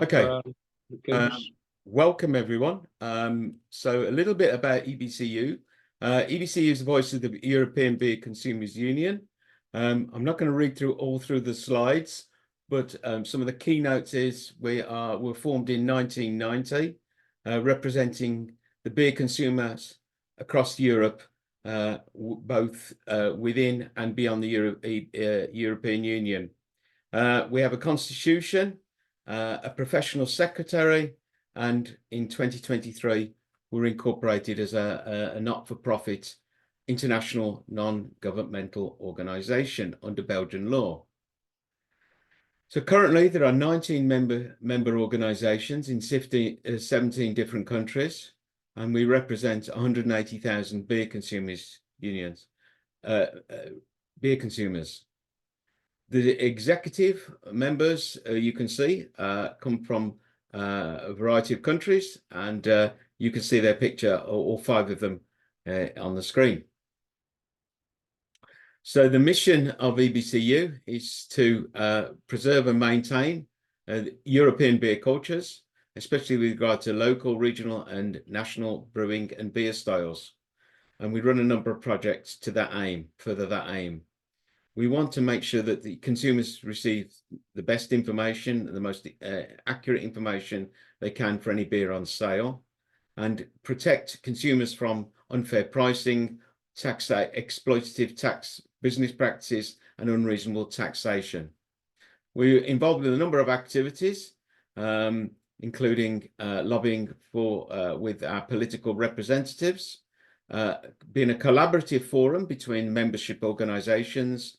Okay. Welcome everyone. So a little bit about EBCU. EBCU is the voice of the European Beer Consumers Union. I'm not going to read through the slides, but some of the keynotes is we're formed in 1990, representing the beer consumers across Europe, both within and beyond the European Union. We have a constitution, a professional secretary, and in 2023, we're incorporated as a not-for-profit international non-governmental organization under Belgian law. So currently, there are 19 member organizations in 17 different countries, and we represent 180,000 beer consumers unions, beer consumers. The executive members, you can see, come from a variety of countries, and you can see their picture, all 5 of them, on the screen. So the mission of EBCU is to preserve and maintain European beer cultures, especially with regard to local, regional, and national brewing and beer styles. And we run a number of projects to that aim, further that aim. We want to make sure that the consumers receive the best information, the most accurate information they can for any beer on sale, and protect consumers from unfair pricing, exploitative tax business practices, and unreasonable taxation. We're involved in a number of activities, including lobbying with our political representatives, being a collaborative forum between membership organizations,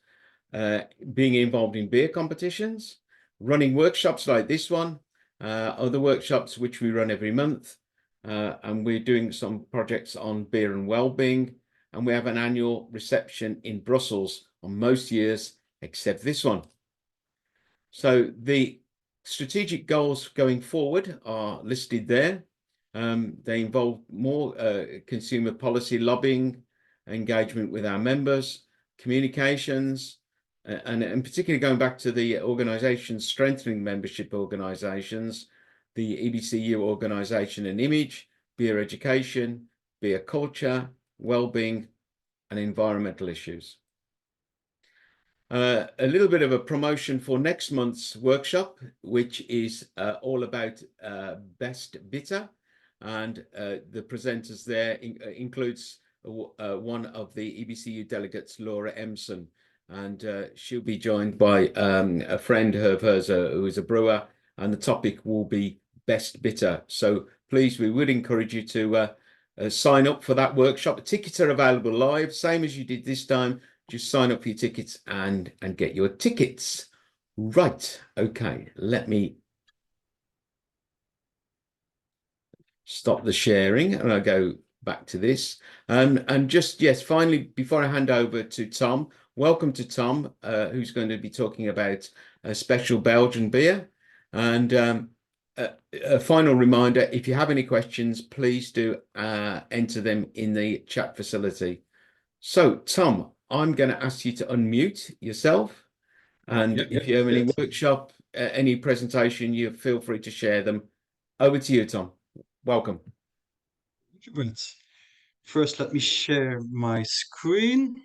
being involved in beer competitions, running workshops like this one, other workshops which we run every month, and we're doing some projects on beer and well-being, and we have an annual reception in Brussels on most years except this one. So the strategic goals going forward are listed there. They involve more consumer policy lobbying, engagement with our members, communications, and particularly going back to the organizations strengthening membership organizations, the EBCU organization and image, beer education, beer culture, well-being, and environmental issues. A little bit of a promotion for next month's workshop, which is all about best bitter, and the presenters there includes one of the EBCU delegates, Laura Emson, and she'll be joined by a friend of hers who is a brewer, and the topic will be best bitter. So please, we would encourage you to sign up for that workshop. Tickets are available live, same as you did this time. Just sign up for your tickets and get your tickets. Right, okay, let me stop the sharing and I'll go back to this. And just, yes, finally, before I hand over to Tom, welcome to Tom, who's going to be talking about a special Belgian beer. And a final reminder, if you have any questions, please do enter them in the chat facility. So, Tom, I'm going to ask you to unmute yourself. And if you have any workshop, any presentation, you feel free to share them. Over to you, Tom. Welcome. Right. First, let me share my screen.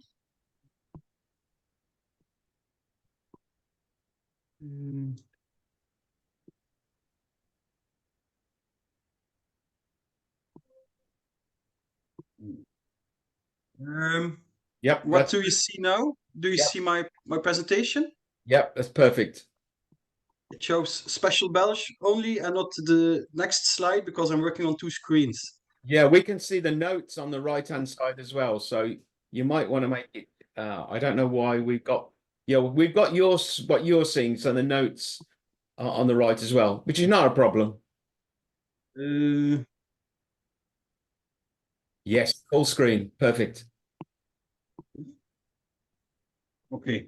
Yep. What do you see now? Do you see my presentation? Yep, that's perfect. It shows Special Belge only and not the next slide because I'm working on 2 screens. Yeah, we can see the notes on the right-hand side as well. So you might want to make it, I don't know why we've got yours, what you're seeing. So the notes are on the right as well, which is not a problem. Yes, full screen. Perfect. Okay.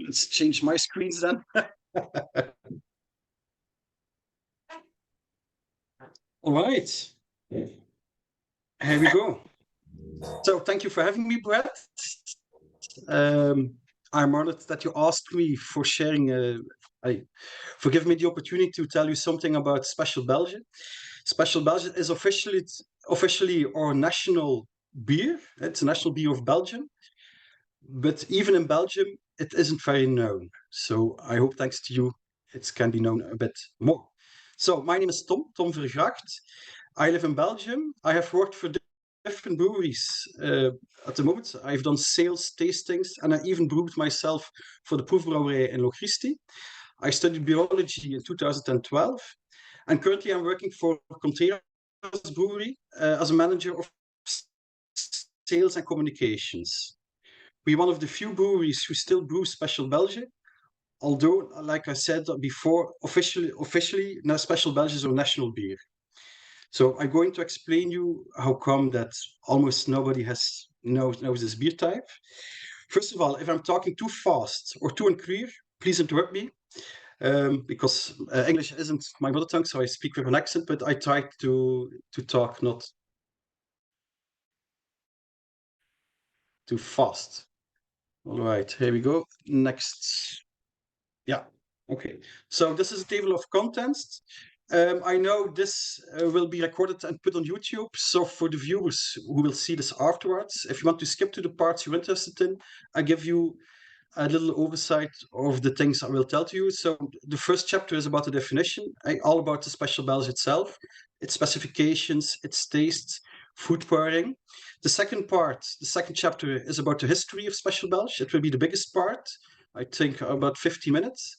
Let's change my screens then. All right. Here we go. So thank you for having me, Brett. I'm honored that you asked me for sharing for giving me the opportunity to tell you something about Special Belge. Special Belge is officially our national beer. It's a national beer of Belgium. But even in Belgium, it isn't very known. So I hope thanks to you, it can be known a bit more. So my name is Tom Vergracht. I live in Belgium. I have worked for different breweries at the moment. I've done sales, tastings, and I even brewed myself for the Proefbrouwerij in Logisti. I studied beerology in 2012, and currently I'm working for Contreras Brewery as a manager of sales and communications. We're one of the few breweries who still brew Special Belge, although, like I said before, officially, now Special Belge is our national beer. So I'm going to explain you how come that almost nobody knows this beer type. First of all, if I'm talking too fast or too unclear, please interrupt me, because English isn't my mother tongue, so I speak with an accent, but I try to talk not too fast. All right, here we go. Next. Yeah, okay. So this is a table of contents. I know this will be recorded and put on YouTube. So for the viewers who will see this afterwards, if you want to skip to the parts you're interested in, I give you a little oversight of the things I will tell to you. So the first chapter is about the definition, all about the Special Belge itself, its specifications, its tastes, food pairing. The second chapter is about the history of Special Belge. It will be the biggest part, I think about 50 minutes.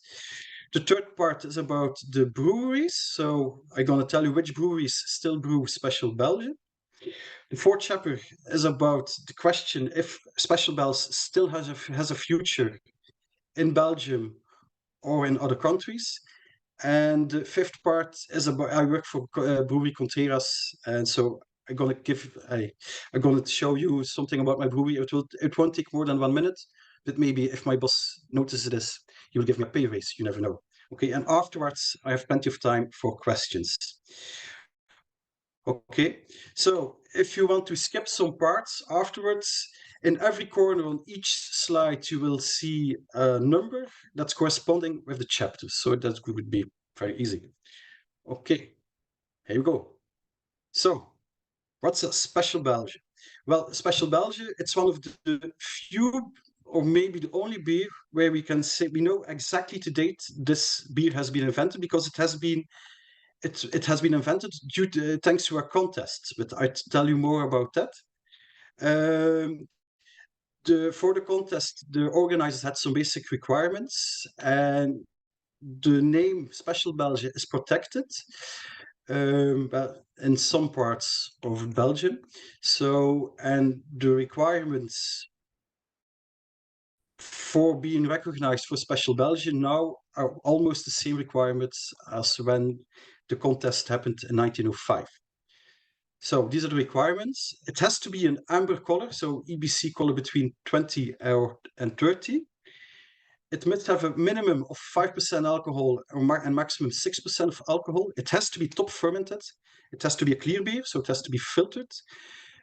The third part is about the breweries. So I'm going to tell you which breweries still brew Special Belge. The fourth chapter is about the question if Special Belge still has a future in Belgium or in other countries. And the fifth part is about I work for Brewery Contreras, and so I'm gonna show you something about my brewery. It won't take more than 1 minute, but maybe if my boss notices this, he will give me a pay raise. You never know. Okay, and afterwards I have plenty of time for questions. Okay, so if you want to skip some parts afterwards, in every corner on each slide, you will see a number that's corresponding with the chapter. So that would be very easy. Okay, here you go. So what's a Special Belge? Well, Special Belge, it's one of the few or maybe the only beer where we can say we know exactly to date this beer has been invented, because it has been invented thanks to a contest, but I tell you more about that. For the contest, the organizers had some basic requirements, and the name Special Belge is protected in some parts of Belgium. So, and the requirements for being recognized for Special Belge now are almost the same requirements as when the contest happened in 1905. So these are the requirements. It has to be an amber color, so EBC color between 20 and 30. It must have a minimum of 5% alcohol and maximum 6% of alcohol. It has to be top fermented. It has to be a clear beer, so it has to be filtered.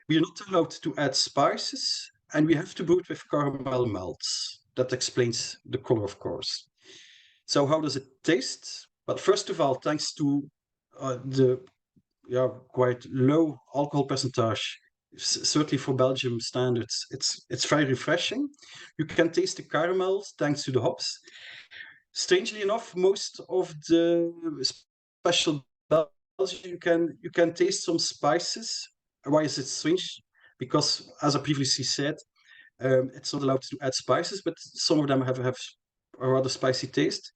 We are not allowed to add spices, and we have to brew it with caramel malts. That explains the color, of course. So how does it taste? Well, first of all, thanks to the quite low alcohol percentage, certainly for Belgium standards, it's very refreshing. You can taste the caramels thanks to the hops. Strangely enough, most of the Special Belge you can taste some spices. Why is it strange? Because, as I previously said, it's not allowed to add spices, but some of them have a rather spicy taste.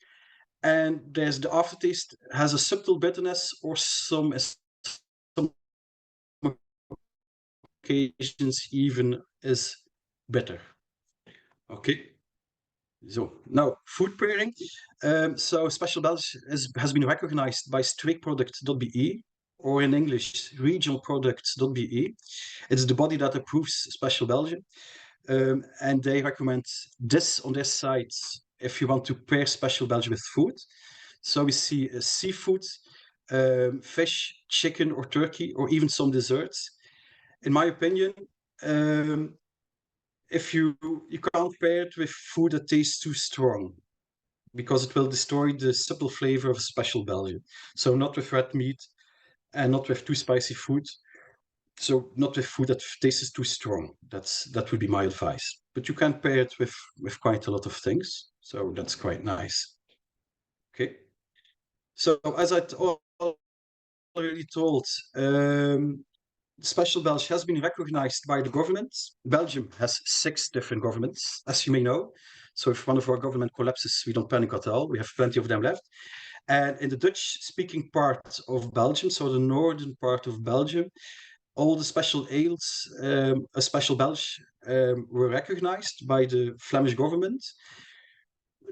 And there's the aftertaste has a subtle bitterness, or some occasions even is bitter. Okay. So now food pairing. So Special Belge has been recognized by streekproduct.be, or in English, regionalproducts.be. It's the body that approves Special Belge. And they recommend this on their sites if you want to pair Special Belge with food. So we see seafood, fish, chicken or turkey, or even some desserts. In my opinion, if you can't pair it with food that tastes too strong, because it will destroy the subtle flavor of Special Belgian. So not with red meat and not with too spicy food. So not with food that tastes too strong. That would be my advice. But you can pair it with quite a lot of things. So that's quite nice. Okay. So as I already told, Special Belge has been recognized by the government. Belgium has 6 different governments, as you may know. So if one of our government collapses, we don't panic at all. We have plenty of them left. And in the Dutch-speaking part of Belgium, so the northern part of Belgium, all the special ales, a Special Belge, were recognized by the Flemish government.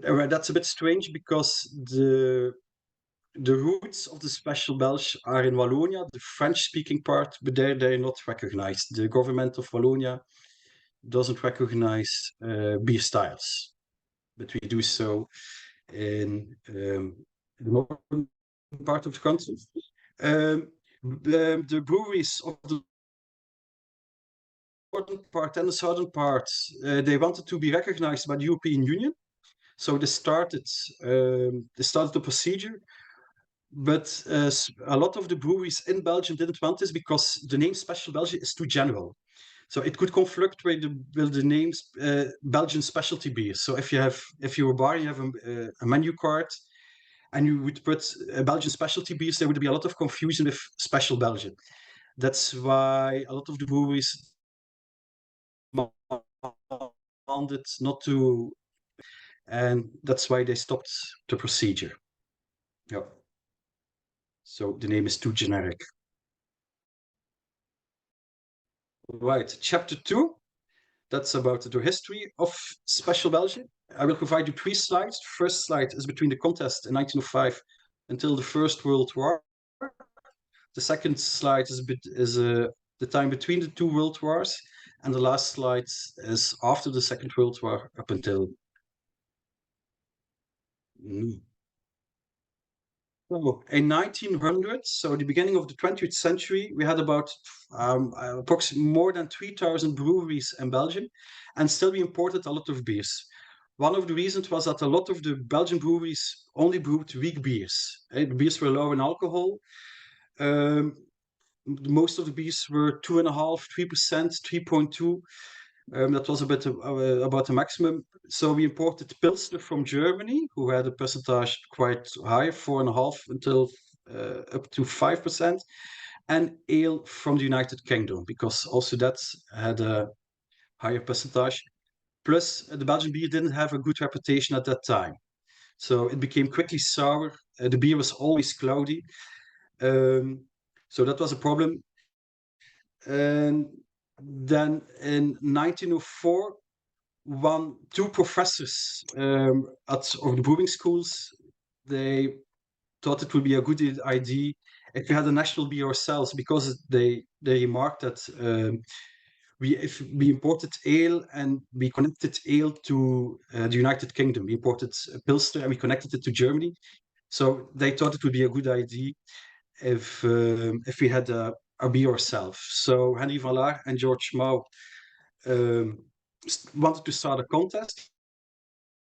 That's a bit strange because the roots of the Special Belge are in Wallonia, the French-speaking part, but there they're not recognized. The government of Wallonia doesn't recognize beer styles, but we do so in the northern part of the country. The breweries of the northern part and the southern part, they wanted to be recognized by the European Union, so they started the procedure. But a lot of the breweries in Belgium didn't want this because the name Special Belgium is too general. So it could conflict with the names Belgian specialty beers. So if you're a bar, you have a menu card, and you would put Belgian specialty beers, there would be a lot of confusion with Special Belgian. That's why a lot of the breweries wanted not to, and that's why they stopped the procedure. Yeah. So the name is too generic. Right, chapter 2. That's about the history of Special Belgium. I will provide you 3 slides. The first slide is between the contest in 1905 until the First World War. The second slide is the time between the 2 World Wars, and the last slide is after the Second World War up until. So in 1900, so the beginning of the 20th century, we had about approximately more than 3,000 breweries in Belgium, and still we imported a lot of beers. One of the reasons was that a lot of the Belgian breweries only brewed weak beers. The beers were low in alcohol. Most of the beers were 2.5%, 3%, 3.2%. That was a bit about the maximum. So we imported pilsner from Germany, who had a percentage quite high, 4.5 until up to 5%, and ale from the United Kingdom, because also that had a higher percentage. Plus, the Belgian beer didn't have a good reputation at that time, so it became quickly sour. The beer was always cloudy, so that was a problem. And then in 1904, two professors of the brewing schools, they thought it would be a good idea if we had a national beer ourselves, because they remarked that if we imported ale and we connected ale to the United Kingdom, we imported pilsner and we connected it to Germany. So they thought it would be a good idea if we had a beer ourselves. So Henry van Laar and George Mao wanted to start a contest.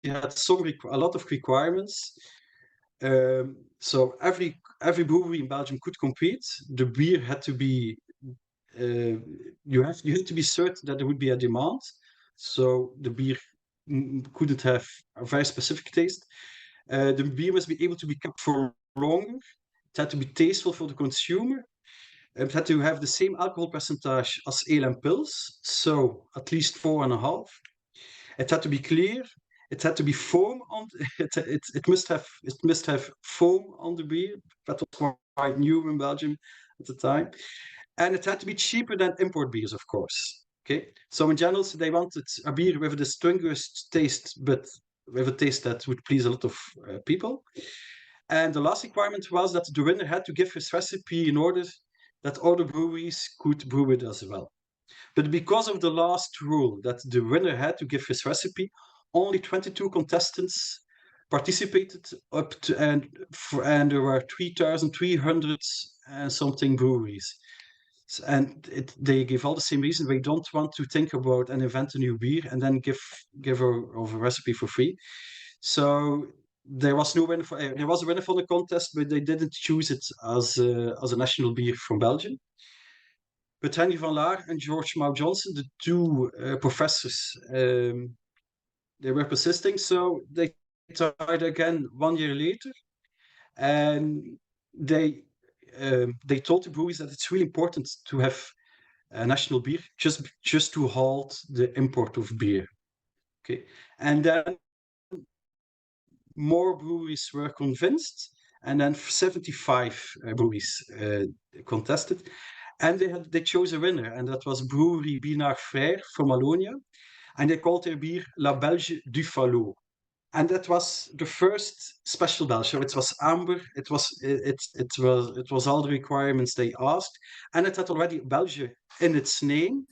He had a lot of requirements. So every brewery in Belgium could compete. The beer had to be you had to be certain that there would be a demand. So the beer couldn't have a very specific taste. The beer must be able to be kept for longer. It had to be tasteful for the consumer. It had to have the same alcohol percentage as ale and pils, so at least 4.5. It had to be clear. It had to be foam on it must have foam on the beer. That was quite new in Belgium at the time. And it had to be cheaper than import beers, of course. Okay, so in general, they wanted a beer with a distinguished taste, but with a taste that would please a lot of people. And the last requirement was that the winner had to give his recipe in order that other breweries could brew it as well. But because of the last rule that the winner had to give his recipe, only 22 contestants participated and there were 3,300 something breweries. And they give all the same reason. They don't want to think about and invent a new beer and then give a recipe for free. So there was no winner for there was a winner for the contest, but they didn't choose it as a national beer from Belgium. But Henry van Laar and George Mao Johnson, the two professors, they were persisting, so they tried again 1 year later, and they told the breweries that it's really important to have a national beer just to halt the import of beer. Okay, and then more breweries were convinced, and then 75 breweries contested, and they chose a winner, and that was Brewery Binaar Frère from Wallonia, and they called their beer La Belge du Falot. And that was the first Special Belge. So it was amber. It was all the requirements they asked, and it had already Belgium in its name.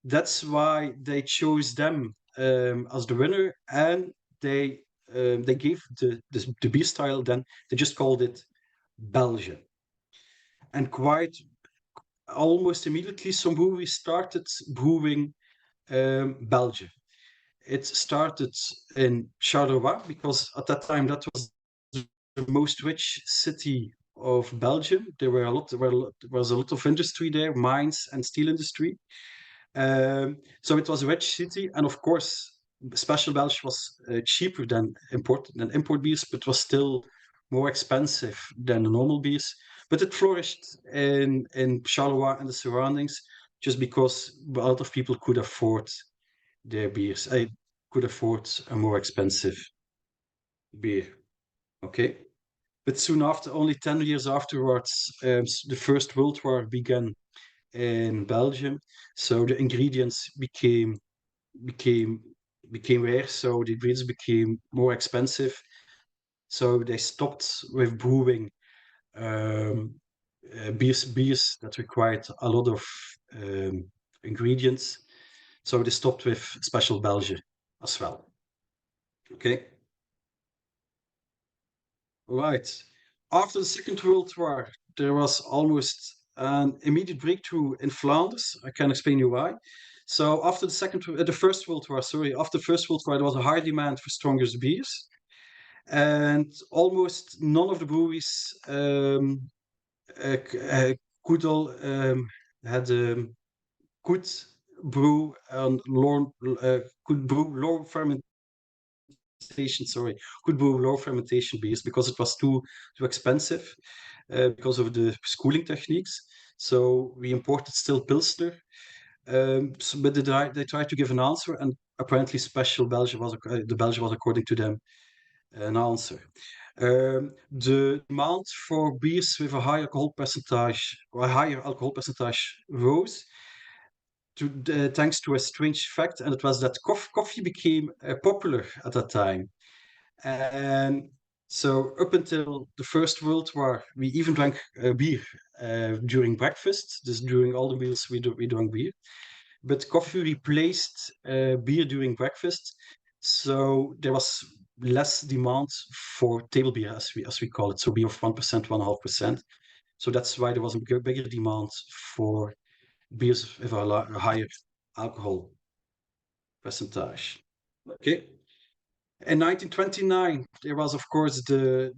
That's why they chose them as the winner, and they gave the beer style. Then they just called it Belgian, and quite almost immediately, some breweries started brewing Belgian. It started in Charleroi because at that time that was the most rich city of Belgium. There was a lot of industry there, mines and steel industry. So it was a rich city, and of course, Special Belge was cheaper than import beers, but was still more expensive than the normal beers. But it flourished in Charleroi and the surroundings just because a lot of people could afford their beers. I could afford a more expensive beer. Okay. But soon after, only 10 years afterwards, the First World War began in Belgium. So the ingredients became rare. So the ingredients became more expensive. So they stopped with brewing beers that required a lot of ingredients. So they stopped with Special Belge as well. Okay. Right. After the Second World War, there was almost an immediate breakthrough in Flanders. I can explain you why. So after the First World War, sorry, after the First World War, there was a high demand for stronger beers, and almost none of the breweries could all had could brew and could brew low fermentation. Sorry, could brew low fermentation beers because it was too expensive because of the schooling techniques. So we imported still pilsner. But they tried to give an answer, and apparently Special Belge was the Belgian was, according to them, an answer. The demand for beers with a higher alcohol percentage rose thanks to a strange fact, and it was that coffee became popular at that time. And so up until the First World War, we even drank beer during breakfast. Just during all the meals, we drank beer. But coffee replaced beer during breakfast, so there was less demand for table beer, as we call it. So beer of 1%, 1.5%. So that's why there was a bigger demand for beers with a higher alcohol percentage. Okay. In 1929, there was, of course, the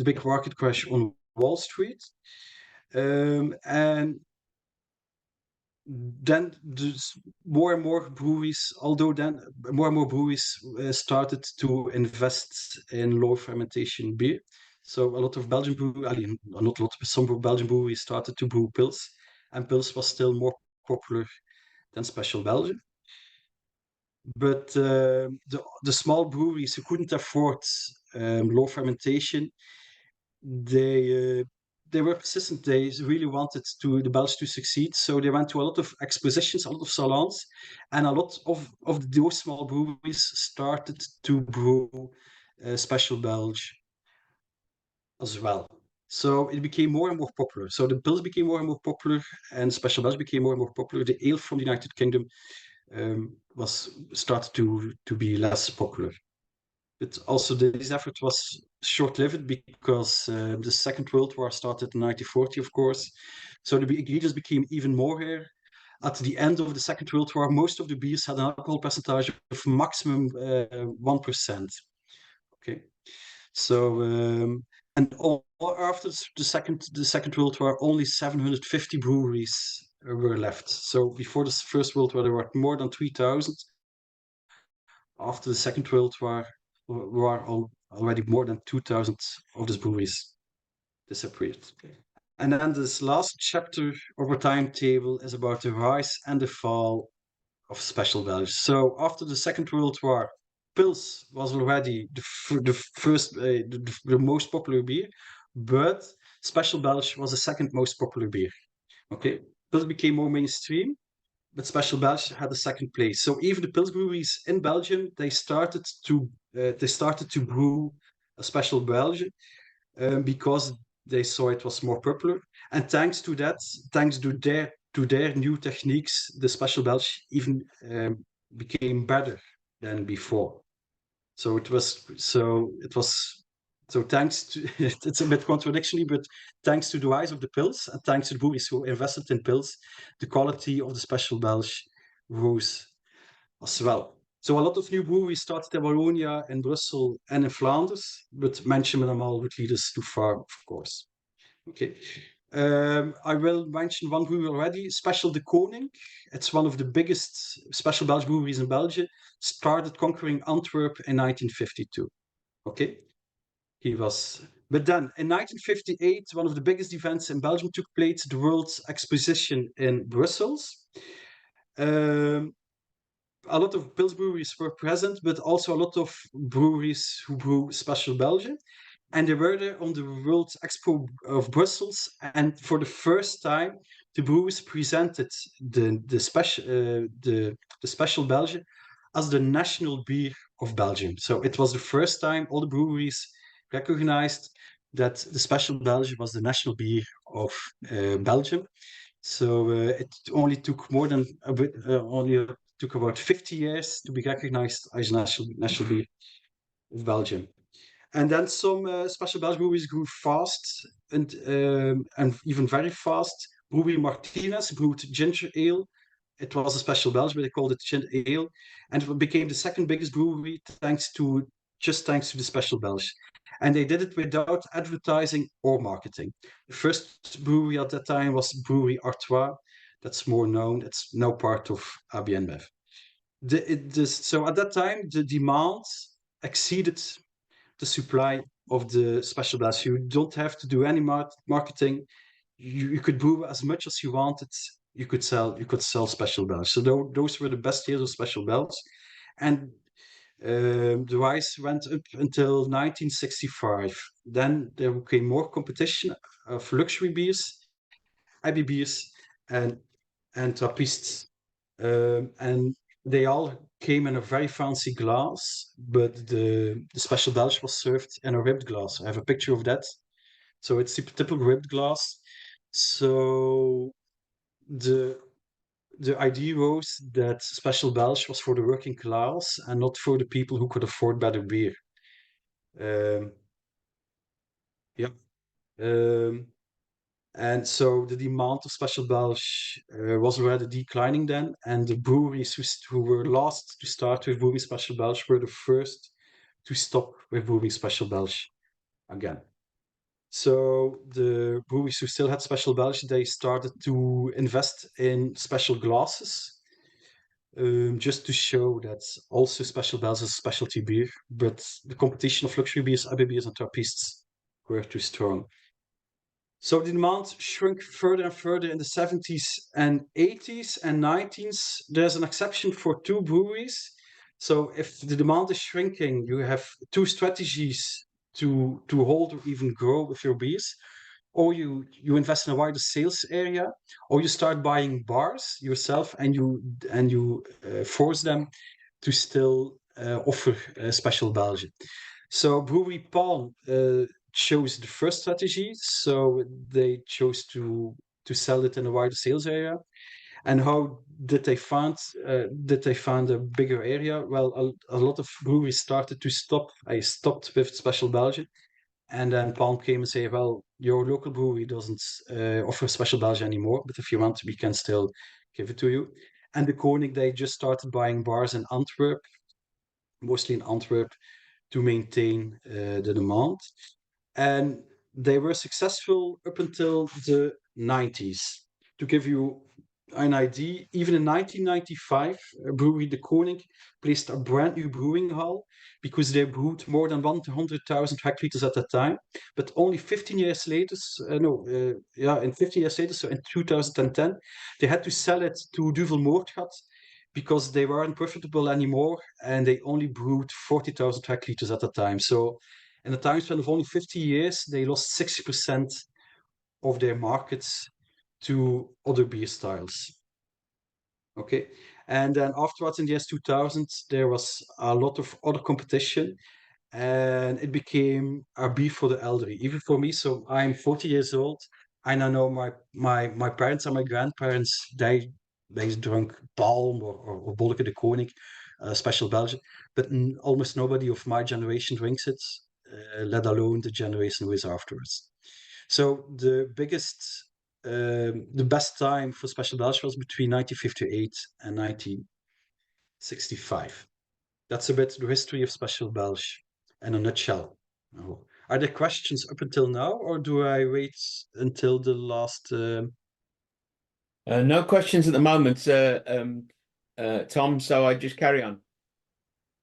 big market crash on Wall Street, and then more and more breweries, started to invest in low fermentation beer. So a lot of Belgian breweries, not a lot, but some Belgian breweries started to brew pils, and pils was still more popular than Special Belgian. But the small breweries who couldn't afford low fermentation, they were persistent. They really wanted the Belge to succeed, so they went to a lot of expositions, a lot of salons, and a lot of those small breweries started to brew Special Belge as well. So it became more and more popular. So the pils became more and more popular, and Special Belge became more and more popular. The ale from the United Kingdom was started to be less popular. But also this effort was short-lived because the Second World War started in 1940, of course. So the ingredients became even more rare. At the end of the Second World War, most of the beers had an alcohol percentage of maximum 1%. Okay, so and after the Second World War, only 750 breweries were left. So before the First World War, there were more than 3,000. After the Second World War, already more than 2,000 of these breweries disappeared. Okay. And then this last chapter of our timetable is about the rise and the fall of Special Belge. So after the Second World War, Pils was already the most popular beer, but Special Belge was the second most popular beer. Okay, Pils became more mainstream, but Special Belge had the second place. So even the Pils breweries in Belgium, they started to brew a Special Belge because they saw it was more popular. And thanks to that, thanks to their new techniques, the Special Belge even became better than before. So thanks to it's a bit contradictory, but thanks to the rise of the Pils and thanks to the breweries who invested in Pils, the quality of the Special Belge rose as well. So a lot of new breweries started in Wallonia, in Brussels, and in Flanders, but mentioning them all would lead us too far, of course. Okay. I will mention one brewery already, Special de Koning. It's one of the biggest Special Belge breweries in Belgium. Started conquering Antwerp in 1952. Okay. But then in 1958, one of the biggest events in Belgium took place, the World Exposition in Brussels. A lot of Pils breweries were present, but also a lot of breweries who brew Special Belgian. And they were there on the World Expo of Brussels. And for the first time, the brewers presented the Special Belgian as the national beer of Belgium. So it was the first time all the breweries recognized that the Special Belgian was the national beer of Belgium. So it only took more than a bit, only took about 50 years to be recognized as national beer of Belgium. And then some Special Belgian breweries grew fast and even very fast. Brewery Martinez brewed ginger ale. It was a Special Belgian, but they called it ginger ale, and it became the second biggest brewery thanks to the Special Belgian. And they did it without advertising or marketing. The first brewery at that time was Brewery Artois. That's more known. It's now part of AB InBev. So at that time, the demand exceeded the supply of the Special Belge. You don't have to do any marketing. You could brew as much as you wanted. You could sell Special Belge. So those were the best years of Special Belge. And the rise went up until 1965. Then there became more competition of luxury beers, Abbey beers, and Trappists. And they all came in a very fancy glass, but the Special Belge was served in a ribbed glass. I have a picture of that. So it's typical ribbed glass. So the idea was that Special Belge was for the working class and not for the people who could afford better beer. Yeah. And so the demand of Special Belge was already declining then, and the breweries who were last to start with brewing Special Belge were the first to stop with brewing Special Belge again. So the breweries who still had Special Belge, they started to invest in special glasses, just to show that also Special Belge is a specialty beer, but the competition of luxury beers, Abbey beers, and Trappists were too strong. So the demand shrunk further and further in the 70s and 80s and 90s. There's an exception for two breweries. So if the demand is shrinking, you have two strategies to hold or even grow with your beers. Or you invest in a wider sales area, or you start buying bars yourself and you force them to still offer Special Belgian. So Brewery Palm chose the first strategy, so they chose to sell it in a wider sales area. And how did they find a bigger area? Well, a lot of breweries started to stop. I stopped with Special Belgian, and then Palm came and say, well, your local brewery doesn't offer Special Belgian anymore, but if you want, we can still give it to you. And the Koning, they just started buying bars in Antwerp, mostly in Antwerp, to maintain the demand. And they were successful up until the 90s. To give you an idea, even in 1995, Brewery De Koning placed a brand new brewing hall because they brewed more than 100,000 hectoliters at that time. But only 15 years later, in 15 years later, so in 2010, they had to sell it to Duvel Moordgat because they weren't profitable anymore and they only brewed 40,000 hectoliters at the time. So in a time span of only 50 years, they lost 60% of their markets to other beer styles. Okay, and then afterwards in the years 2000, there was a lot of other competition and it became a beer for the elderly, even for me. So I'm 40 years old and I know my parents and my grandparents, they drank Palm or Bolleke de Koning, Special Belgian, but almost nobody of my generation drinks it, let alone the generation who is afterwards. So the best time for Special Belge was between 1958 and 1965. That's a bit the history of Special Belge in a nutshell. Are there questions up until now, or do I wait until the last? No questions at the moment, Tom, so I just carry on.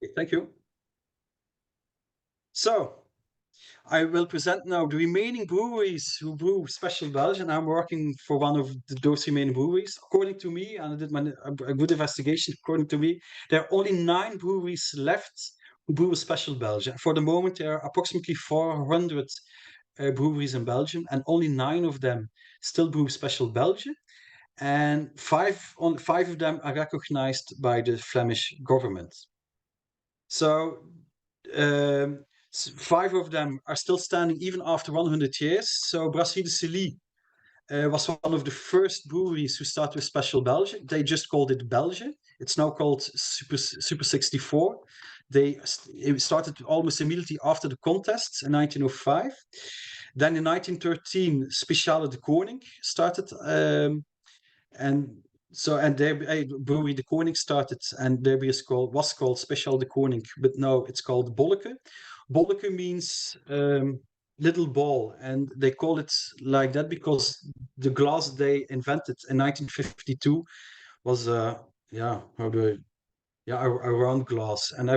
Okay, thank you. So, I will present now the remaining breweries who brew Special Belgian. I'm working for one of those remaining breweries. According to me, and I did a good investigation, according to me, there are only 9 breweries left who brew Special Belgian. For the moment, there are approximately 400 breweries in Belgium, and only 9 of them still brew Special Belgian. And 5 of them are recognized by the Flemish government. So, 5 of them are still standing even after 100 years. So Brasserie de Silly was one of the first breweries who started with Special Belge. They just called it Belge. It's now called Super 64. It started almost immediately after the contests in 1905. Then in 1913, Speciale de Koning started, Brewery De Koning started, and their beer was called Speciale De Koning, but now it's called Bolleke. Bolleke means little ball, and they call it like that because the glass they invented in 1952 was a round glass, and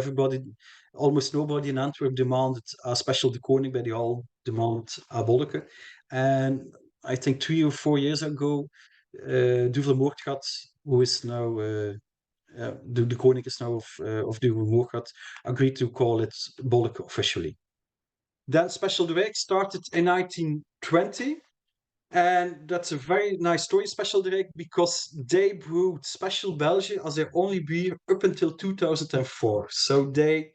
almost nobody in Antwerp demanded a special De Koning, but they all demanded a Bolleke. And I think 3 or 4 years ago, Duvel Moordgat, who is now De Koning is now of Duvel Moordgat, agreed to call it Bolleke officially. Then Special De Week started in 1920, and that's a very nice story, Special De Week, because they brewed Special Belge as their only beer up until 2004. So they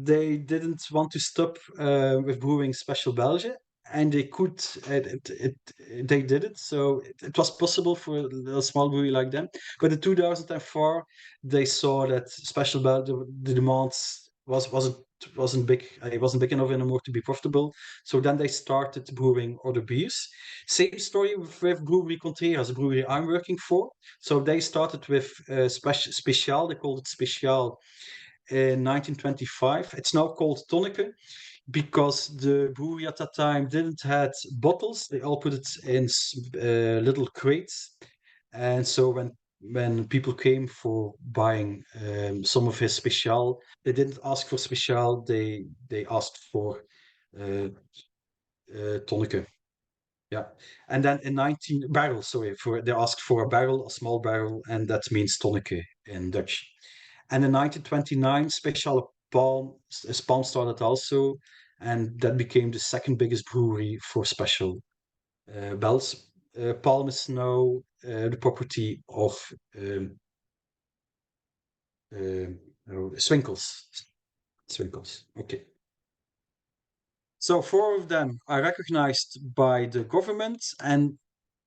didn't want to stop with brewing Special Belge, and they could. They did it, so it was possible for a small brewery like them. But in 2004, they saw that Special Belge, the demands wasn't big. It wasn't big enough anymore to be profitable. So then they started brewing other beers. Same story with Brewery Contreras, the brewery I'm working for. So they started with Speciale. They called it Speciale in 1925. It's now called Tonneke because the brewery at that time didn't have bottles. They all put it in little crates. And so when people came for buying some of his Speciale, they didn't ask for Speciale. They asked for Tonneke. Yeah, and then in 19 barrel, sorry, they asked for a barrel, a small barrel, and that means Tonneke in Dutch. And in 1929, Speciale Palm started also, and that became the second biggest brewery for Special Belge. Palm is now the property of Swinkels. Swinkels, okay. So 4 of them are recognized by the government, and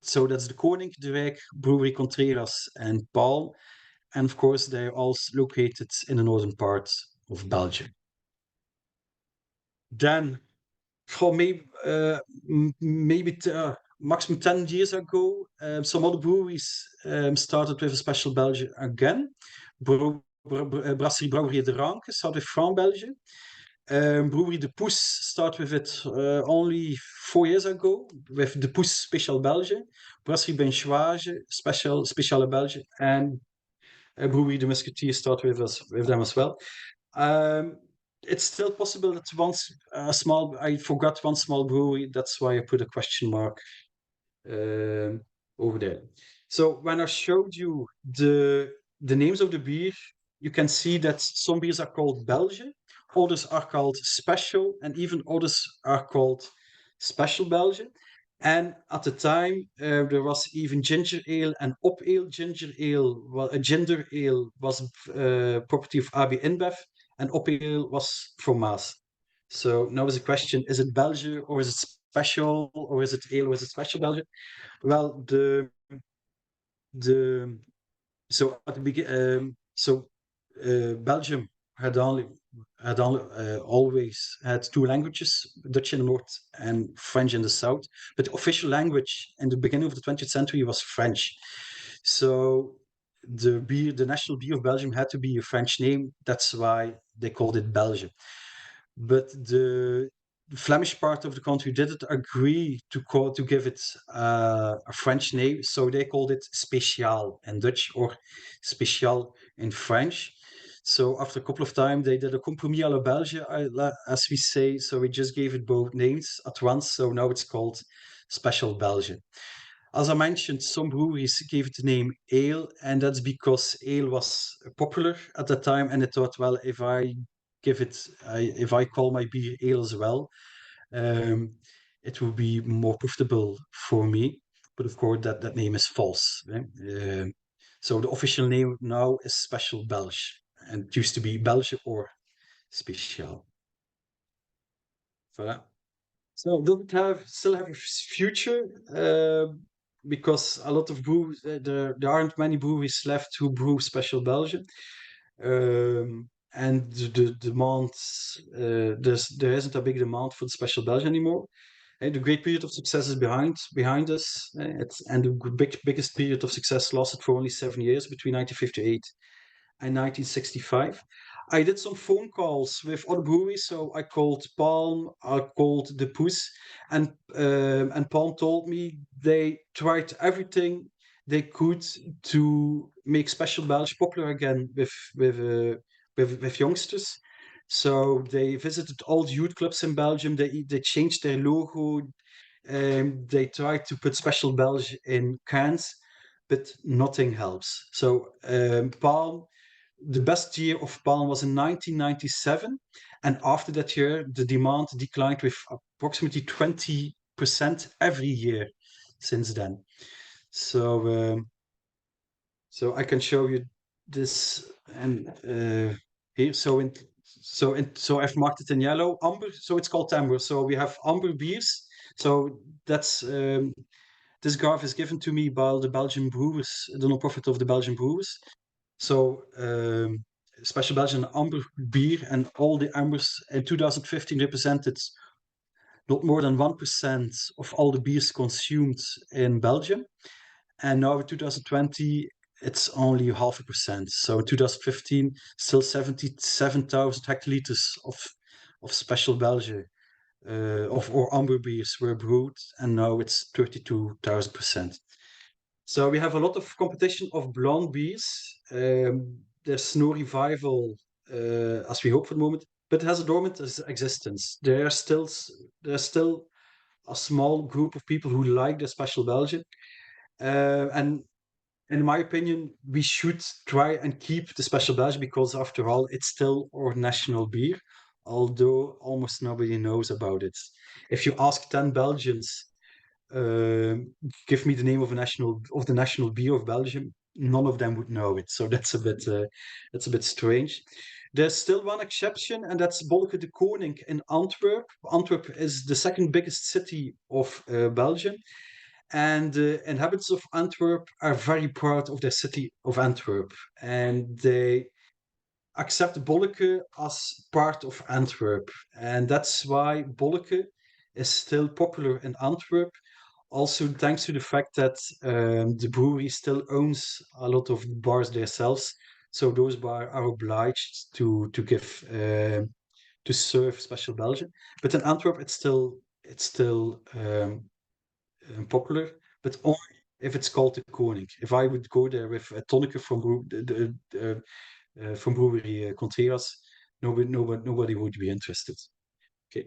so that's De Koning, De Wijk, Brewery Contreras, and Palm. And of course, they're all located in the northern part of Belgium. Then, for maybe maximum 10 years ago, some other breweries started with a Special Belgian again. Brewery Brasserie Brouwerie de Ranke start with France Belge. Brewery De Poes start with it only 4 years ago with De Poes Spéciale Belge, Brasserie Benchoise Speciale Belge, and Brewery De Musketeer start with them as well. It's still possible that I forgot one small brewery. That's why I put a question mark over there. So when I showed you the names of the beer, you can see that some beers are called Belgian, others are called special, and even others are called Special Belgian. And at the time, there was even ginger ale and op ale. Ginger ale, well, a ginger ale was property of AB InBev, and op ale was from Maas. So now is the question: is it Belgian, or is it special, or is it ale, or is it special Belgian? Well, the so at the begin, Belgium had always had two languages, Dutch in the north and French in the south. But the official language in the beginning of the 20th century was French. So the national beer of Belgium had to be a French name. That's why they called it Belgium. But the Flemish part of the country didn't agree to give it a French name, so they called it Spéciale in Dutch or Spécial in French. So after a couple of times, they did a compromis à la Belge, as we say. So we just gave it both names at once. So now it's called Special Belgian. As I mentioned, some breweries gave it the name ale, and that's because ale was popular at the time, and they thought, well, if I call my beer ale as well, it will be more profitable for me. But of course, that name is false. Right? So the official name now is Special Belge, and it used to be Belge or Speciaal. Voilà. So does it still have a future? Because a lot of brews, there aren't many breweries left who brew Special Belgian. And the demand, there isn't a big demand for the Special Belgian anymore. And the great period of success is behind us. And the biggest period of success lasted for only 7 years, between 1958 and 1965. I did some phone calls with other breweries. So I called Palm, I called De Poes, and Palm told me they tried everything they could to make Special Belge popular again with youngsters. So they visited all the youth clubs in Belgium. They changed their logo. They tried to put Special Belge in cans, but nothing helps. So Palm, the best year of Palm was in 1997, and after that year, the demand declined with approximately 20% every year since then. So I can show you this and here. So I've marked it in yellow. Amber. So it's called amber. So we have amber beers. So that's this graph is given to me by the Belgian brewers, the non-profit of the Belgian brewers. So Special Belgian amber beer, and all the ambers in 2015 represented not more than 1% of all the beers consumed in Belgium. And now in 2020, it's only 0.5%. So in 2015, still 77,000 hectoliters of Special Belgian or amber beers were brewed, and now it's 32,000%. So we have a lot of competition of blonde beers. There's no revival as we hope for the moment, but it has a dormant existence. There's still a small group of people who like the Special Belgian, and in my opinion, we should try and keep the Special Belgian because, after all, it's still our national beer, although almost nobody knows about it. If you ask 10 Belgians, give me the name of the national beer of Belgium, none of them would know it. So that's a bit strange. There's still one exception, and that's Bolke de Koning in Antwerp. Antwerp is the second biggest city of Belgium, and the inhabitants of Antwerp are very proud of their city of Antwerp, and they accept Bolleke as part of Antwerp, and that's why Bolleke is still popular in Antwerp. Also, thanks to the fact that the brewery still owns a lot of bars themselves, So those are obliged to give to serve Special Belgian. But in Antwerp, it's still popular, but only if it's called the Koning. If I would go there with a tonic from from brewery Contreras, nobody would be interested. Okay.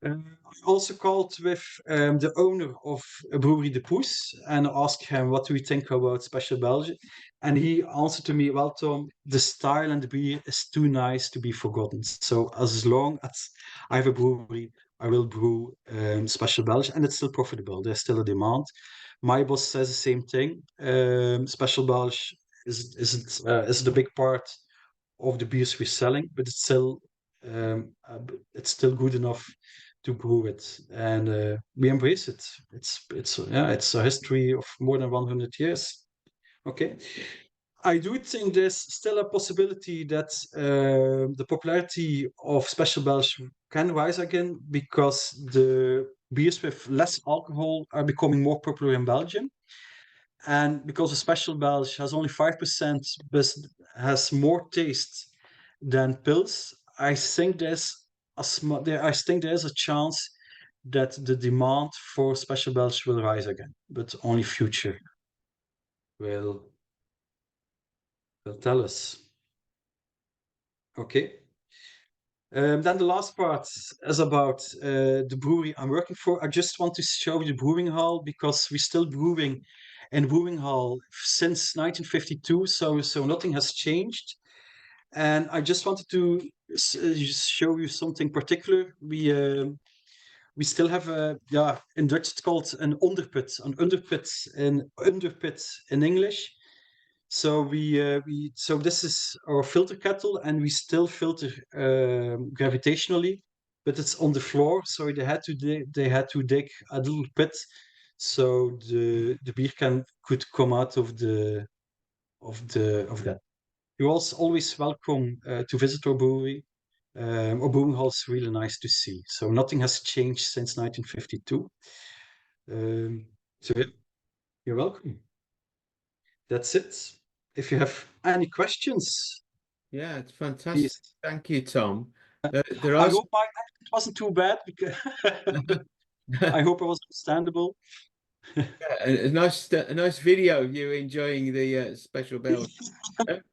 I also called with the owner of a brewery De Poes and asked him what do we think about Special Belgium, and he answered to me, "Well, Tom, the style and the beer is too nice to be forgotten. So as long as I have a brewery, I will brew Special Belgium, and it's still profitable. There's still a demand." My boss says the same thing. Special Belgium isn't the big part of the beers we're selling, but it's still good enough to brew it, and we embrace it. It's a history of more than 100 years. Okay, I do think there's still a possibility that the popularity of Special Belge can rise again because the beers with less alcohol are becoming more popular in Belgium. And because the Special Belge has only 5%, but has more taste than Pils, I think I think there's a chance that the demand for Special Belge will rise again, but only future will tell us. Okay. Then the last part is about the brewery I'm working for. I just want to show you the brewing hall because we're still brewing in brewing hall since 1952, so nothing has changed. And I just wanted to show you something particular. We still have in Dutch it's called an underpit in English. So so this is our filter kettle, and we still filter gravitationally, but it's on the floor. So they had to dig a little pit, so the beer could come out of that. You're also always welcome to visit our brewery. Our brewing hall is really nice to see. So nothing has changed since 1952. So yeah, you're welcome. That's it. If you have any questions, Yeah, it's fantastic. please. Thank you, Tom. There I are hope my accent wasn't too bad, because but I hope it was understandable. a nice video of you enjoying the Special Belge. There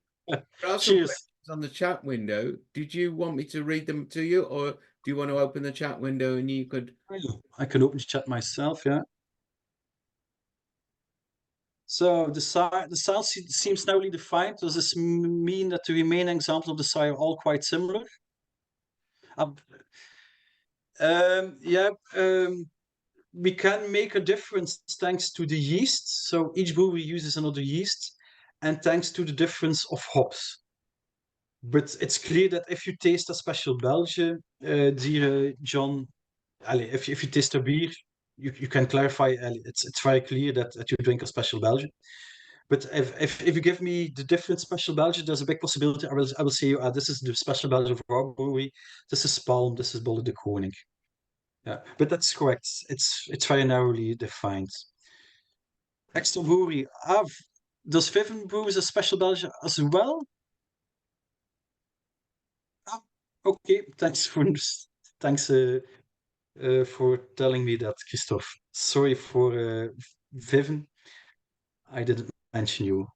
are some Cheers. questions on the chat window. Did you want me to read them to you, or do you want to open the chat window and you could? I can open the chat myself, yeah. So the style seems narrowly defined. Does this mean that the remaining examples of the style are all quite similar? Yeah, we can make a difference thanks to the yeast. So each brewery uses another yeast, and thanks to the difference of hops. But it's clear that if you taste a Special Belgian, dear John, if you taste a beer, you can clarify. It's very clear that you drink a Special Belgian. But if you give me the different Special Belgian, there's a big possibility I will say, this is the Special Belgian of our brewery. This is Palm. This is Bolle de Koning. Yeah, but that's correct. It's very narrowly defined. Extra brewery. Does Viven brews a Special Belgian as well? Ah, okay, thanks for telling me that, Christophe. Sorry for Viven. I didn't mention you.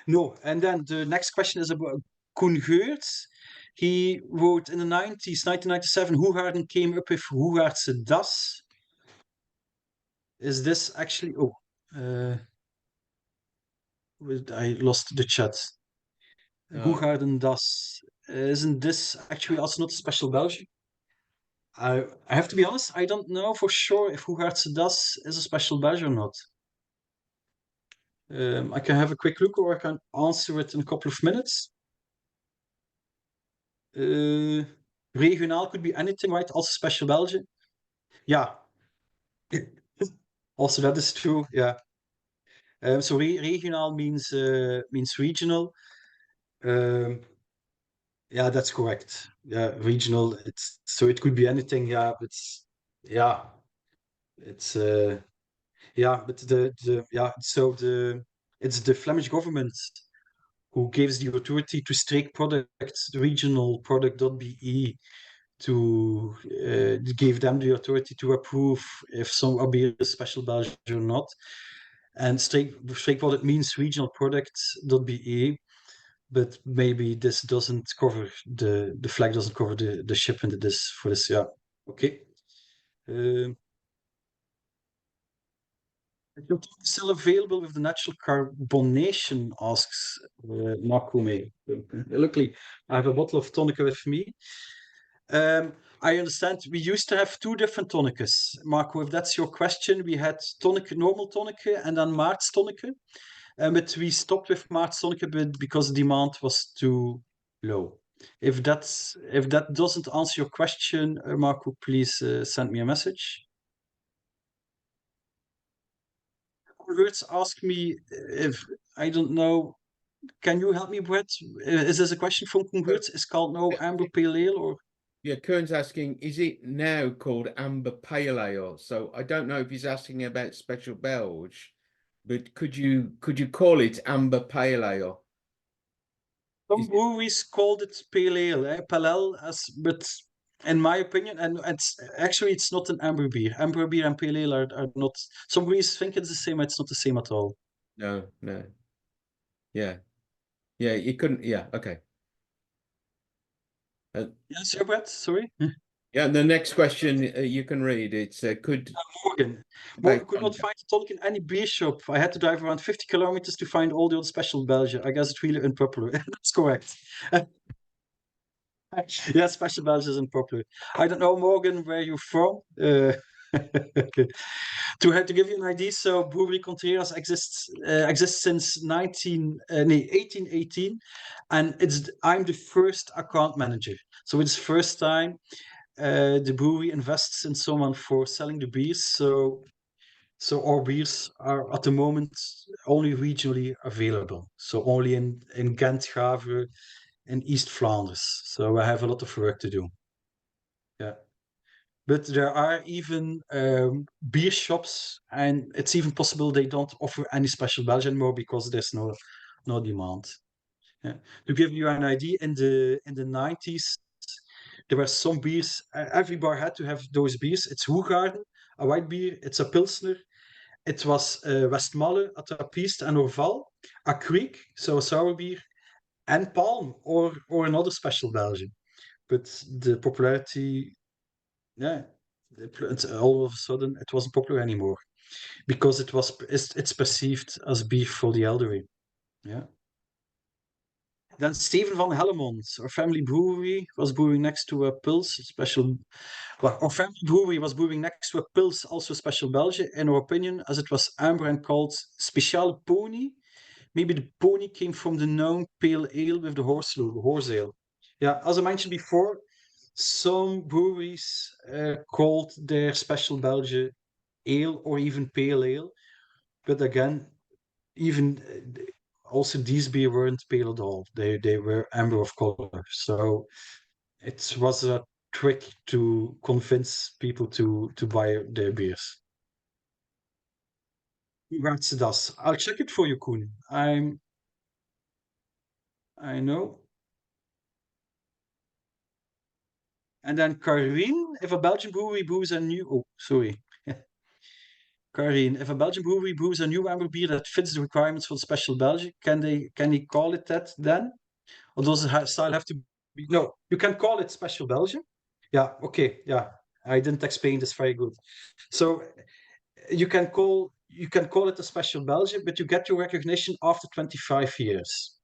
No, and then the next question is about Koen Geurts. He wrote in the 90s, 1997, Hoegaarden came up with Hoegaardse Das. Is this actually... Oh, I lost the chat. Hoegaarden Das. Isn't this actually also not a Special Belgian? I have to be honest, I don't know for sure if Hoegaardse Das is a Special Belgian or not. I can have a quick look, or I can answer it in a couple of minutes. Regionaal could be anything, right? Also Special Belgian. Yeah. Also, that is true. Yeah. So regionaal means regional. Yeah, that's correct. Yeah, regional. It could be anything. Yeah, but it's yeah, but the yeah. So it's the Flemish government who gives the authority to Streek Products, regional product.be, to give them the authority to approve if some a beer is special Belgian or not. And Streek Product means regional products.be, but maybe this doesn't cover the flag doesn't cover the shipment this for this. Yeah, okay. Is your tonic still available with the natural carbonation? Asks Nakume. Luckily, I have a bottle of tonica with me. I understand we used to have two different tonicas. Marco, if that's your question, we had tonic, normal tonica and then Maart's tonica. But we stopped with Maart's tonica because the demand was too low. If that doesn't answer your question, Marco, please send me a message. Words ask me if I don't know. Can you help me, Brett? Is this a question from Converts? Is called no amber pale ale or? Yeah, Kern's asking, is it now called amber pale ale? So I don't know if he's asking about Special Belge, but could you call it amber pale ale? Some breweries called it pale ale, pale ale, but in my opinion, and it's not an amber beer. Amber beer and pale ale are not. Some breweries think it's the same. It's not the same at all. No, no. Yeah, yeah. You couldn't. Yeah, okay. Yes, sir, Brett. Sorry. Yeah, and the next question you can read. It's Morgan. Morgan could not find a tonic in any beer shop. I had to drive around 50 kilometers to find all the other special Belgian. I guess it's really unpopular. That's correct. Yeah, Special Belge is unpopular. I don't know, Morgan, where you're from. To give you an idea, so Brewery Contreras exists since 1818, and I'm the first account manager. So it's first time the brewery invests in someone for selling the beers. So our beers are at the moment only regionally available. So only in Ghent, Gavre, and East Flanders. So I have a lot of work to do. Yeah. But there are even beer shops, and it's even possible they don't offer any Special Belgian anymore because there's no demand. Yeah. To give you an idea, in the 90s, there were some beers. Every bar had to have those beers. It's Hoegaarden, a white beer. It's a pilsner. It was Westmalle, a Trappist, and Orval, a Kriek, so a sour beer, and Palm or another Special Belgian. But the popularity, yeah, all of a sudden it wasn't popular anymore because it's perceived as beer for the elderly. Yeah. Then Steven van Hellemond, our family brewery was brewing next to a Pils special. Well, our family brewery was brewing next to a Pils, also Special Belgian, in our opinion, as it was amber and called Speciale Pony. Maybe the pony came from the known pale ale with the horse ale. Yeah, as I mentioned before, some breweries called their Special Belgian ale or even pale ale, but again, even also these beer weren't pale at all. They were amber of color. So it was a trick to convince people to buy their beers. Congrats to das. I'll check it for you, Koen. I know. And then Karin, if a Belgian brewery brews a new... Oh, sorry. Karin, if a Belgian brewery brews a new amber beer that fits the requirements for the Special Belgian, can he call it that then? Or does the style have to be... No, you can call it Special Belgian. Yeah, okay, yeah. I didn't explain this very good. So you can call it a Special Belgian, but you get your recognition after 25 years.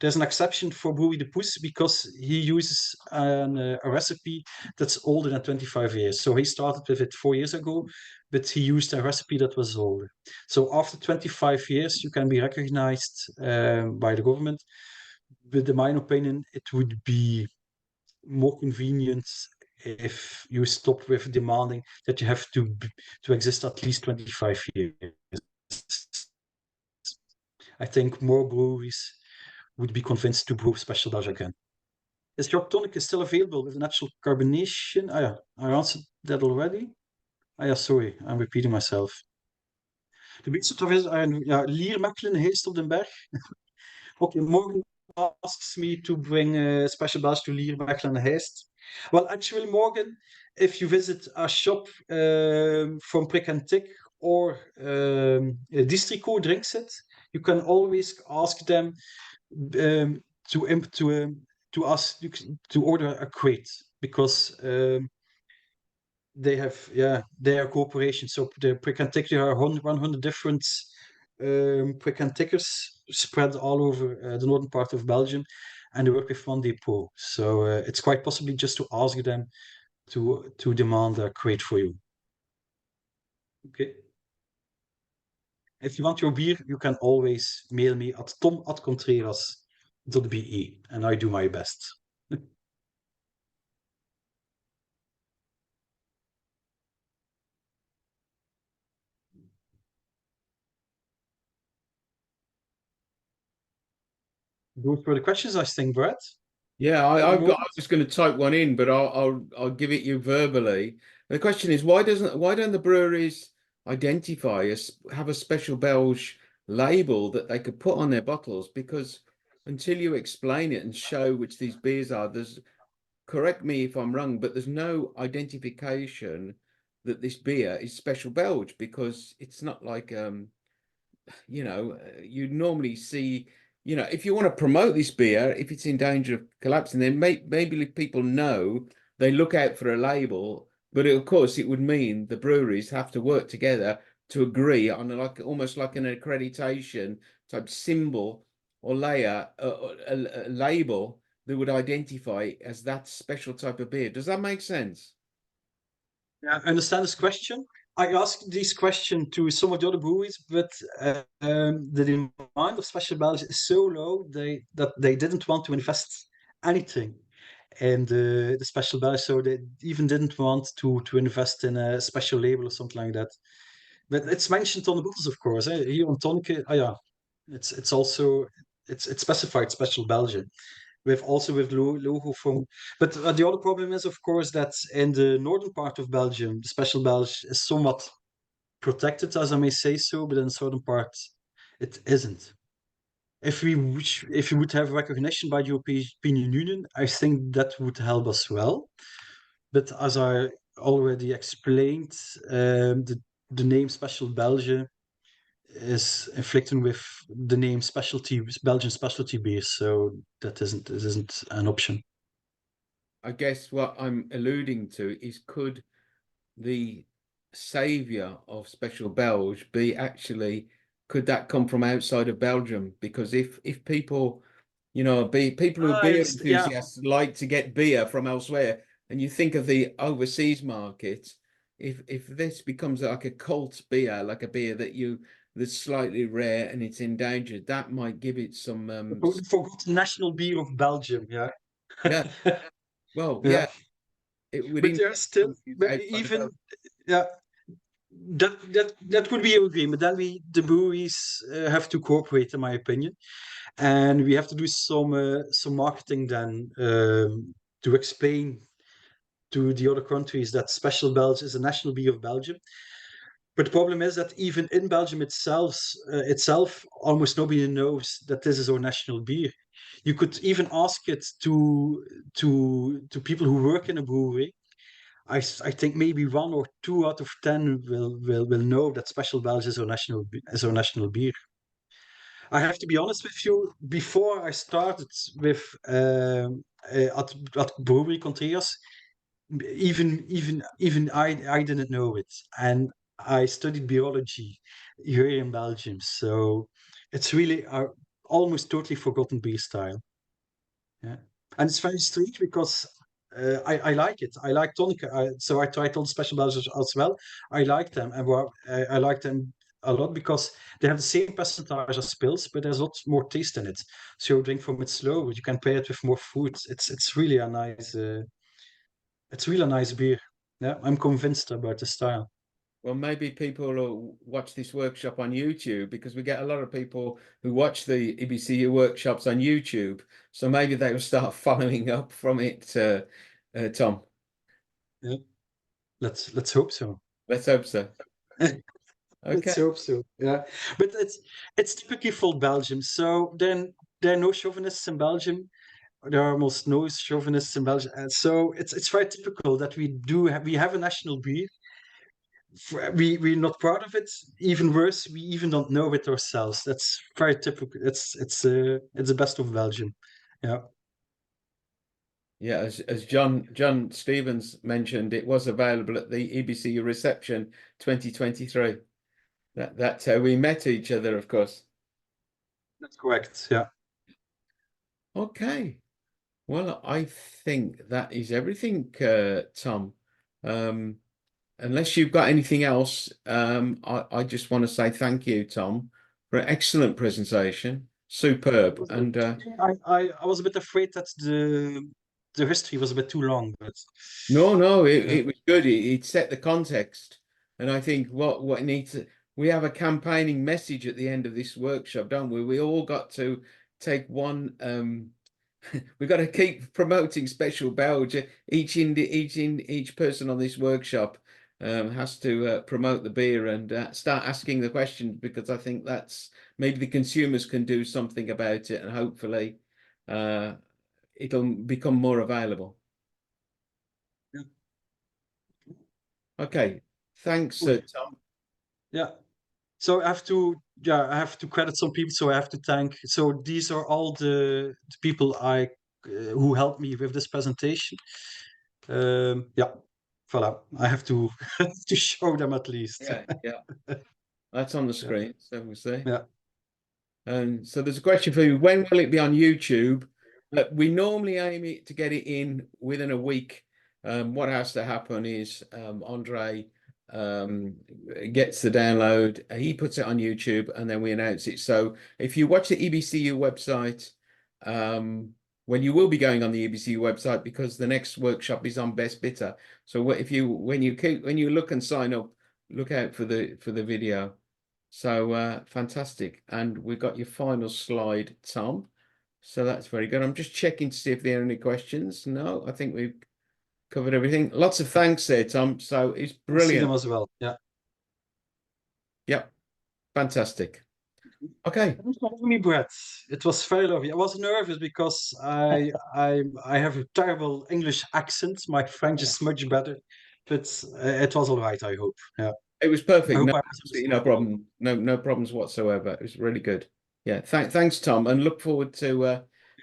There's an exception for Brewery de Poes because he uses a recipe that's older than 25 years. So he started with it 4 years ago, but he used a recipe that was older. So after 25 years, you can be recognized by the government. But in my opinion, it would be more convenient if you stopped with demanding that you have to exist at least 25 years. I think more breweries would be convinced to brew Special Belge again. Is your tonic still available with natural carbonation? Ah, yeah, I answered that already. Ah, yeah, sorry, I'm repeating myself. De meeste tof is, ja, Liermechelen heest op den Berg. Okay, Morgan asks me to bring Special Belge to Liermechelen heest. Well, actually, Morgan, if you visit a shop from Prick and Tick or Districo drinks it, you can always ask them to ask to order a crate because they have they are cooperation. So the Prick and Tick, there are 100 different Prick and Tickers spread all over the northern part of Belgium, and they work with one depot. So it's quite possibly just to ask them to demand a crate for you. Okay. If you want your beer, you can always mail me at tom@contreras.be, and I do my best. Those were the questions, I think, Brett. Yeah, I was going to type one in, but I'll give it you verbally. The question is, why don't the breweries identify have a special Belge label that they could put on their bottles? Because until you explain it and show which these beers are, correct me if I'm wrong, but there's no identification that this beer is special Belge, because it's not like you normally see, if you want to promote this beer, if it's in danger of collapsing, then maybe people know, they look out for a label. But of course, it would mean the breweries have to work together to agree on almost like an accreditation type symbol or layer, a label that would identify as that special type of beer. Does that make sense? Yeah, I understand this question. I asked this question to some of the other breweries, but the demand of Special Belge is so low that they didn't want to invest anything in the Special Belge, so they even didn't want to invest in a special label or something like that. But it's mentioned on the bottles, of course. Here on Tonic, yeah, it's also it's specified Special Belgian with logo from. But the other problem is, of course, that in the northern part of Belgium, the Special Belge is somewhat protected, as I may say so, but in certain parts, it isn't. If we would have recognition by the European Union, I think that would help us well. But as I already explained, the name Special Belgium is inflicting with the name Belgian specialty beer, so that isn't an option. I guess what I'm alluding to is, could the savior of Special Belge be actually, could that come from outside of Belgium? Because if people, people who are beer Yeah, enthusiasts like to get beer from elsewhere, and you think of the overseas market, if this becomes like a cult beer, like a beer that's slightly rare and it's endangered, that might give it some forgot national beer of Belgium. Yeah, yeah, well, yeah, yeah, it would but there's still, but outside of even Belgium. yeah, that could be an agreement. Then the breweries have to cooperate, in my opinion, and we have to do some marketing then to explain to the other countries that Special Belge is a national beer of Belgium. But the problem is that even in Belgium itself, almost nobody knows that this is our national beer. You could even ask it to people who work in a brewery. I think maybe 1 or 2 out of 10 will know that Special Belge is our national beer. I have to be honest with you. Before I started with at Brewery Contreras, even I didn't know it, and I studied beerology here in Belgium, so it's really a almost totally forgotten beer style. Yeah, and it's very strange because I like it. I like tonic, so I tried all the special Belgians as well. I like them, and I like them a lot because they have the same percentage as pills, but there's a lot more taste in it. So you drink from it slow. You can pair it with more food. It's really a nice. It's really a nice beer. Yeah, I'm convinced about the style. Well, maybe people will watch this workshop on YouTube, because we get a lot of people who watch the EBCU workshops on YouTube. So maybe they will start following up from it, Tom. Yeah, let's hope so. Let's hope so. Let's Okay. hope so. Yeah, but it's typically for Belgium. So then there are no chauvinists in Belgium. There are almost no chauvinists in Belgium, and so it's very typical that we have a national beer. We're not proud of it. Even worse, we even don't know it ourselves. That's very typical. It's the best of Belgium. Yeah. Yeah, as John Stevens mentioned, it was available at the EBCU reception 2023. That's how we met each other, of course. That's correct. Yeah. Okay. Well, I think that is everything, Tom. Unless you've got anything else, I just want to say thank you, Tom, for an excellent presentation. Superb. And I was a bit afraid that the history was a bit too long, but no, it was good. It set the context. And I think what needs we have a campaigning message at the end of this workshop, don't we? We all got to take one we've got to keep promoting Speciale Belge. Each person on this workshop has to promote the beer and start asking the questions, because I think that's maybe the consumers can do something about it, and hopefully it'll become more available. yeah. Okay, thanks, Okay. Tom. Yeah. So I have to credit some people. So I have to thank. So these are all the people who helped me with this presentation. Yeah, voilà. I have to to show them at least. Yeah, that's on the Yeah. screen, so we'll see. Yeah. So there's a question for you. When will it be on YouTube? We normally aim it to get it in within a week. What has to happen is Andre gets the download, he puts it on YouTube, and then we announce it. So if you watch the EBCU website, when you will be going on the EBCU website, because the next workshop is on Best Bitter. So when you look and sign up, look out for the video. So fantastic. And we got your final slide, Tom. So that's very good. I'm just checking to see if there are any questions. No, I think we've covered everything. Lots of thanks there, Tom. So it's I see them brilliant. as well. Yeah. Yep. Fantastic. Okay. Thanks for having me, Brett. It was very lovely. I was nervous because I have a terrible English accent. My French is much better, but it was all right. I hope. Yeah. It was I perfect. hope No, I was absolutely no understandable. problem. No problems whatsoever. It was really good. Yeah. Thanks, Tom, and look forward to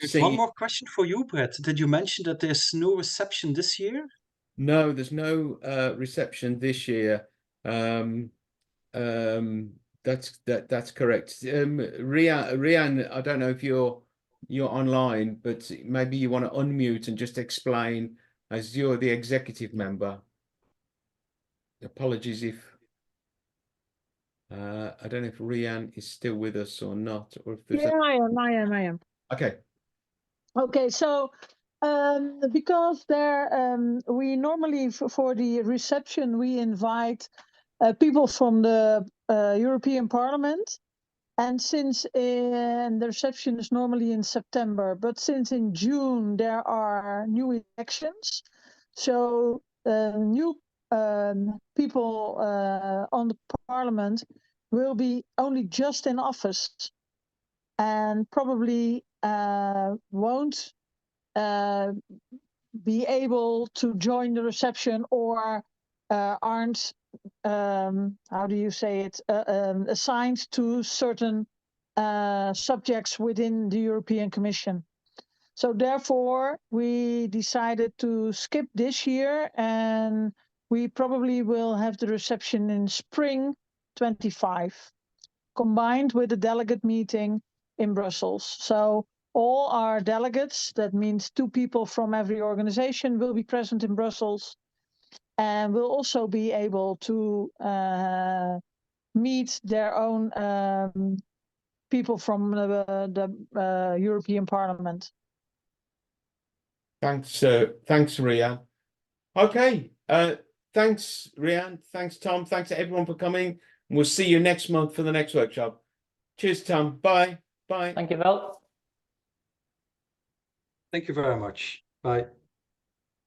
There's one seeing. more question for you, Brett. Did you mention that there's no reception this year? No, there's no reception this year. Um, that's correct. Rian, I don't know if you're online, but maybe you want to unmute and just explain, as you're the executive member. Apologies if I don't know if Rian is still with us or not, or if there's Yeah, I am. Okay. Okay, so because we normally for the reception we invite people from the European Parliament, and since the reception is normally in September, but since in June there are new elections, so new people on the Parliament will be only just in office and probably won't be able to join the reception or aren't, how do you say it, assigned to certain subjects within the European Commission. So therefore, we decided to skip this year, and we probably will have the reception in spring 25, combined with a delegate meeting in Brussels. So all our delegates, that means 2 people from every organization, will be present in Brussels, and will also be able to meet their own people from the European Parliament. Thanks, Rian. Okay. Thanks, Rian. Thanks, Tom. Thanks to everyone for coming. We'll see you next month for the next workshop. Cheers, Tom. Bye. Bye. Dankjewel. Thank you very much. Bye.